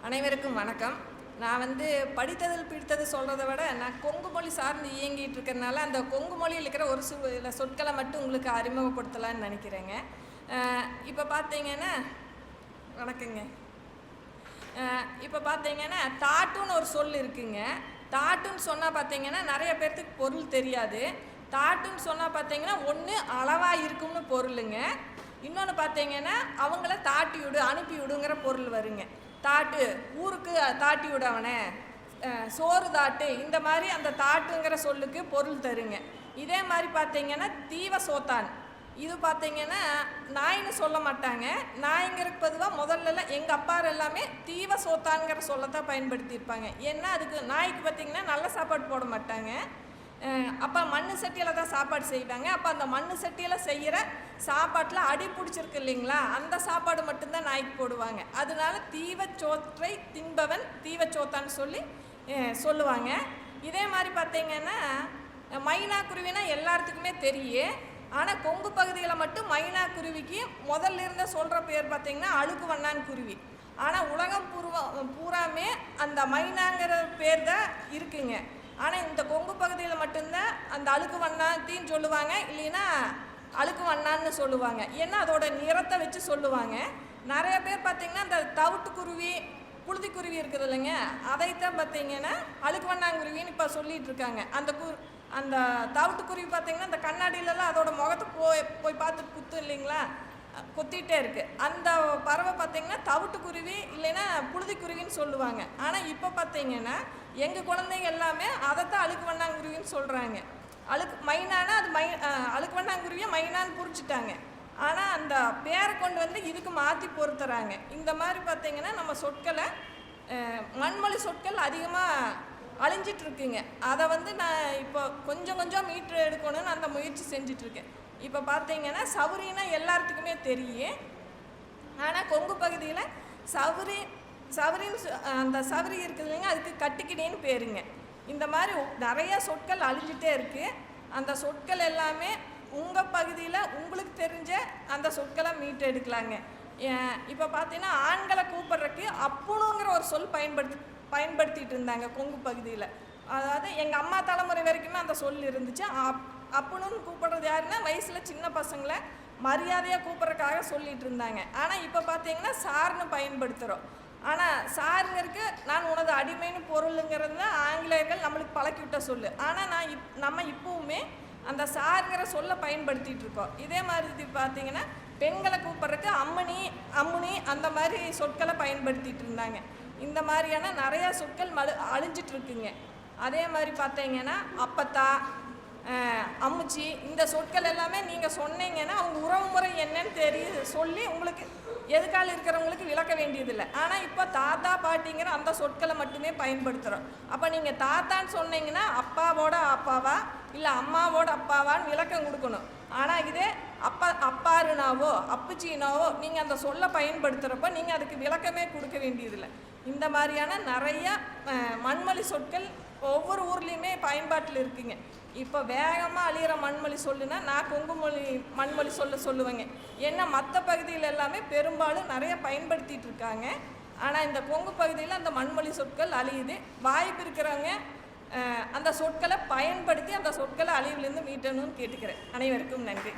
அனைவருக்கும் வணக்கம். நான் படித்ததில் பிடித்தது சொல்கிறத விட நான் கொங்கு மொழி சார்ந்து இயங்கிட்டு இருக்கிறதுனால அந்த கொங்கு மொழியில் இருக்கிற ஒரு சில சொற்களை மட்டும் உங்களுக்கு அறிமுகப்படுத்தலான்னு நினைக்கிறேங்க. இப்போ பார்த்தீங்கன்னா வணக்கங்க. இப்போ பார்த்தீங்கன்னா தாட்டுன்னு ஒரு சொல் இருக்குங்க. தாட்டுன்னு சொன்னால் பார்த்தீங்கன்னா நிறைய பேர்த்துக்கு பொருள் தெரியாது. தாட்டுன்னு சொன்னால் பார்த்தீங்கன்னா ஒன்று அளவாக இருக்கும்னு பொருளுங்க. இன்னொன்று பார்த்தீங்கன்னா அவங்கள தாட்டி விடு அனுப்பி விடுங்கிற பொருள் வருங்க. தாட்டு ஊருக்கு தாட்டி விட அவனை, சோறு தாட்டு, இந்த மாதிரி அந்த தாட்டுங்கிற சொல்லுக்கு பொருள் தருங்க. இதே மாதிரி பார்த்தீங்கன்னா தீவ சோத்தான், இது பார்த்தீங்கன்னா நாயின்னு சொல்ல மாட்டாங்க. நாய்ங்கிறதுக்கு பொதுவாக முதல்லலாம் எங்கள் அப்பார் எல்லாமே தீவ சோத்தான்கிற சொல்லத்தான் பயன்படுத்தியிருப்பாங்க. ஏன்னா அதுக்கு நாய்க்கு பார்த்தீங்கன்னா நல்ல சாப்பாடு போட மாட்டாங்க. அப்போ மண் சட்டியில் தான் சாப்பாடு செய்வாங்க. அப்போ அந்த மண் சட்டியில் செய்கிற சாப்பாட்டில் அடி பிடிச்சிருக்கு இல்லைங்களா, அந்த சாப்பாடு மட்டும்தான் நாய்க்கு போடுவாங்க. அதனால தீவச்சோற்றை தின்பவன் தீவச்சோத்தான்னு சொல்லி சொல்லுவாங்க. இதே மாதிரி பார்த்தீங்கன்னா மைனா குருவினா எல்லாத்துக்குமே தெரியும். ஆனால் கொங்கு பகுதியில் மட்டும் மைனா குருவிக்கு முதல்ல இருந்த சொல்கிற பேர் பார்த்தீங்கன்னா அழுக்கு வண்ணான் குருவி. ஆனால் உலகம் பூராமே அந்த மைனாங்கிற பேர் தான் இருக்குங்க. ஆனால் இந்த கொங்கு பகுதியில் மட்டும்தான் அந்த அழுக்கு வண்ணாத்தின்னு சொல்லுவாங்க, இல்லைன்னா அழுக்கு வண்ணான்னு சொல்லுவாங்க. ஏன்னா அதோட நிறத்தை வச்சு சொல்லுவாங்க. நிறைய பேர் பார்த்திங்கன்னா அந்த தவிட்டு குருவி புழுதி குருவி இருக்குது இல்லைங்க, அதைத்தான் பார்த்திங்கன்னா அழுக்கு வண்ணாங்குருவின்னு இப்போ சொல்லிகிட்டு இருக்காங்க. அந்த தவிட்டு குருவி பார்த்திங்கன்னா அந்த கண்ணாடியிலலாம் அதோட முகத்தை போய் பார்த்து குத்து இல்லைங்களா, கொத்திகிட்டே இருக்குது. அந்த பறவை பார்த்திங்கன்னா தவிட்டு குருவி இல்லைன்னா புழுதி குருவின்னு சொல்லுவாங்க. ஆனால் இப்போ பார்த்திங்கன்னா எங்கள் குழந்தைங்க எல்லாமே அதைத்தான் அழுக்கு வண்ணாங்குருவின்னு சொல்கிறாங்க. மைனானா அது அழுக்கு வண்ணாங்குருவியை மைனான்னு புரிச்சிட்டாங்க. ஆனால் அந்த பேரை கொண்டு இதுக்கு மாற்றி பொறுத்துறாங்க. இந்த மாதிரி பார்த்திங்கன்னா நம்ம சொற்களை மண்மொழி சொற்கள் அதிகமாக அழிஞ்சிட்ருக்குங்க. அதை நான் இப்போ கொஞ்சம் மீட்ரு எடுக்கணும்னு அந்த முயற்சி செஞ்சிட்ருக்கேன். இப்போ பார்த்தீங்கன்னா சவுரின்னா எல்லாத்துக்குமே தெரியும். ஆனால் கொங்கு பகுதியில் சவுரின்னு அந்த சவுரி இருக்குது இல்லைங்க, அதுக்கு கட்டுக்கிடின்னு பேருங்க. இந்த மாதிரி நிறைய சொற்கள் அழிஞ்சிட்டே இருக்குது. அந்த சொற்கள் எல்லாமே உங்கள் பகுதியில் உங்களுக்கு தெரிஞ்ச அந்த சொற்களை மீட்டு எடுக்கலாங்க. இப்போ பார்த்தீங்கன்னா ஆண்களை கூப்பிட்றதுக்கு அப்புணுங்கிற ஒரு சொல் பயன்படுத்திகிட்டு இருந்தாங்க கொங்கு பகுதியில். அதாவது எங்கள் அம்மா தலைமுறை வரைக்குமே அந்த சொல் இருந்துச்சு. அப்புணுன்னு கூப்பிட்றது யாருன்னா வயசில் சின்ன பசங்களை மரியாதையாக கூப்பிட்றதுக்காக சொல்லிகிட்டு இருந்தாங்க. ஆனால் இப்போ பார்த்தீங்கன்னா சார்னு பயன்படுத்துகிறோம். ஆனால் சாருங்கிறதுக்கு நான் உனது அடிமைன்னு பொருளுங்கிறது தான் ஆங்கிலேயர்கள் நம்மளுக்கு பழக்கி விட்ட சொல்லு. ஆனால் நம்ம இப்போவுமே அந்த சாருங்கிற சொல்லை பயன்படுத்திகிட்டு இருக்கோம். இதே மாதிரி பார்த்தீங்கன்னா பெண்களை கூப்பிட்றதுக்கு அம்முனி அந்த மாதிரி சொற்களை பயன்படுத்திகிட்டு இருந்தாங்க. இந்த மாதிரியான நிறையா சொற்கள் அழிஞ்சிட்ருக்குங்க. அதே மாதிரி பார்த்தீங்கன்னா அப்பத்தா, அம்முச்சி, இந்த சொற்கள் எல்லாமே நீங்கள் சொன்னீங்கன்னா அவங்க உறவு முறை என்னன்னு சொல்லி உங்களுக்கு எதுக்கால இருக்கிறவங்களுக்கு விளக்க வேண்டியதில்லை. ஆனால் இப்போ தாத்தா பாட்டிங்கிற அந்த சொற்களை மட்டுமே பயன்படுத்துகிறோம். அப்போ நீங்கள் தாத்தான்னு சொன்னீங்கன்னா அப்பாவோட அப்பாவா இல்லை அம்மாவோட அப்பாவான்னு விளக்கம் கொடுக்கணும். ஆனால் இதே அப்பாருனாவோ அப்புச்சினாவோ நீங்கள் அந்த சொல்லை பயன்படுத்துகிறப்ப நீங்கள் அதுக்கு விளக்கமே கொடுக்க வேண்டியதில்லை. இந்த மாதிரியான நிறையா மண்மொழி சொற்கள் ஒவ்வொரு ஊர்லேயுமே பயன்பாட்டில் இருக்குங்க. இப்போ வேகமாக அழியிற மண்மொழி சொல்லுன்னா நான் கொங்கு மண்மொழி சொல்லுவேங்க. ஏன்னா மற்ற பகுதியில் எல்லாமே பெரும்பாலும் நிறைய பயன்படுத்திகிட்டு இருக்காங்க. ஆனால் இந்த கொங்கு பகுதியில் அந்த மண்மொழி சொற்கள் அழியுது. வாய்ப்பு இருக்கிறவங்க அந்த சொற்களை பயன்படுத்தி அந்த சொற்களை அழிவிலேருந்து மீட்டணும்னு கேட்டுக்கிறேன். அனைவருக்கும் நன்றி.